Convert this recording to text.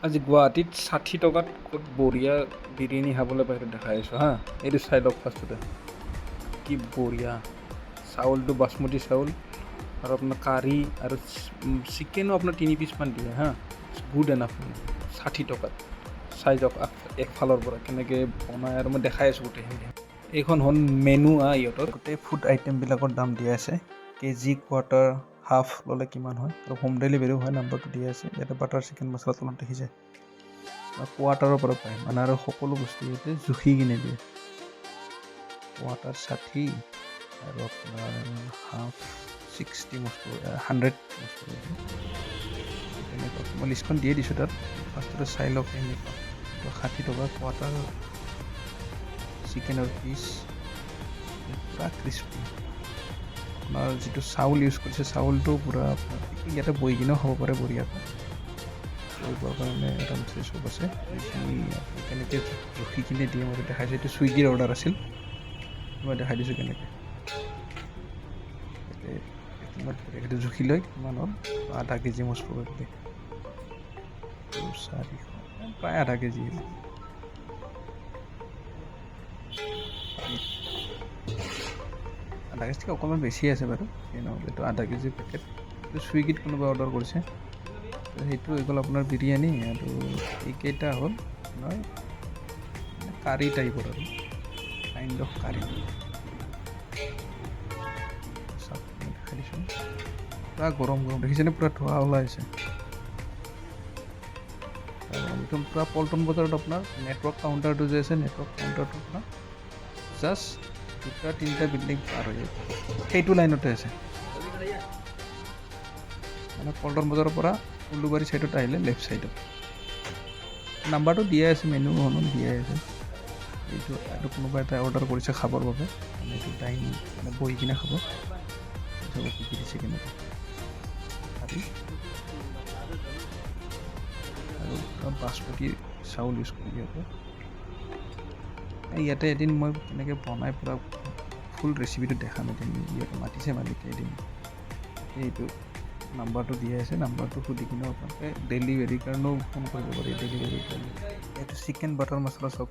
আজি গুৱাহাটীত ৬০ টকাত ক'ত বঢ়িয়া বিৰিয়ানী খাবলৈ বাহিৰত দেখাই আছোঁ হা। এইটো চাই লওক ফাৰ্ষ্টতে, কি বঢ়িয়া চাউলটো বাচমতি চাউল আৰু আপোনাৰ কাৰী আৰু চিকেনো আপোনাৰ ৩ পিচমান দিয়ে হা। গুড এনাফ ৬০ টকাত। চাই যাওক একফালৰ পৰা কেনেকৈ বনায় আৰু মই দেখাই আছোঁ গোটেইখিনি। এইখন হ'ল মেনু ইহঁতৰ গোটেই ফুড আইটেমবিলাকৰ দাম দিয়া আছে। কেজি কোৱাৰ্টাৰ হাফ ল'লে কিমান হয় আৰু হোম ডেলিভাৰীও হয়, নাম্বাৰটো দিয়া আছে ইয়াতে। বাটাৰ চিকেন মছলা তলত দেখিছে, কোৱাৰ্টাৰৰ পৰা পায় মানে, আৰু সকলো বস্তু ইয়াতে জুখি কিনে দিয়ে। কোৱাৰ্টাৰ ৬০ আৰু আপোনাৰ হাফ 60 বস্তু 100 বস্তু তেনেকুৱা। মই লিষ্টখন দিয়ে দিছোঁ তাত, ফাৰ্ষ্টতে চাই লওক এনেকুৱা। ৬০ টকা কোৱাৰ্টাৰ চিকেনৰ পিচ পূৰা ক্ৰিস্পি। আপোনাৰ যিটো চাউল ইউজ কৰিছে চাউলটো পূৰা আপোনাৰ ইয়াতে বহি কিনেও খাব পাৰে বঢ়িয়াকৈ। কৰিবৰ কাৰণে এটা চব আছে, কেনেকৈ জুখি কিনে দিয়ে মই দেখাইছোঁ। এইটো ছুইগিৰ অৰ্ডাৰ আছিল, মই দেখাই দিছোঁ কেনেকৈ। এইটো জুখি লৈ কিমান হ'ল, আধা কেজি মষ্ট প্ৰবেবলি 400, প্ৰায় আধা কেজি। আধা কেজিতকৈ অকণমান বেছি আছে বাৰু, নহ'লে এইটো আধা কেজি পেকেট। এইটো ছুইগিত কোনোবাই অৰ্ডাৰ কৰিছে, সেইটো হৈ গ'ল আপোনাৰ বিৰিয়ানী। আৰু এইকেইটা হ'ল আপোনাৰ কাৰী টাইপৰ আৰু কাইণ্ড অফ কাৰী। দেখাই দিছোঁ, পূৰা গৰম গৰম দেখিছেনে, পূৰা ধোঁৱা ওলাইছে। একদম পূৰা পল্টন বজাৰত আপোনাৰ নেটৱৰ্ক কাউণ্টাৰটো যে আছে, নেটৱৰ্ক কাউণ্টাৰটোৰ পৰা জাষ্ট 2-3টা বিল্ডিং পাৰ হৈ সেইটো লাইনতে আছে। মানে পল্টন বজাৰৰ পৰা উলুবাৰী ছাইডত আহিলে লেফ্ট ছাইডত। নাম্বাৰটো দিয়াই আছে, মেনুখনত দিয়াই আছে। এইটো কোনোবা এটা অৰ্ডাৰ কৰিছে খাবৰ বাবে, মানে এইটো টাইম মানে বহি কিনে খাব। কি কি দিছে কেনেকৈ আৰু বাচমতি চাউল ইউজ কৰি সিহঁতে। ইয়াতে এদিন মই কেনেকৈ বনাই পূৰা ফুল ৰেচিপিটো দেখাম এদিন। ইয়াতে মাতিছে মালিকে এদিন। এইটো নাম্বাৰটো দিয়া আছে, নাম্বাৰটো সুধি কিনে আপোনালোকে ডেলিভাৰীৰ কাৰণেও ফোন কৰিব পাৰি। ডেলিভাৰীৰ কাৰণে এইটো চিকেন বাটাৰ মছলা চব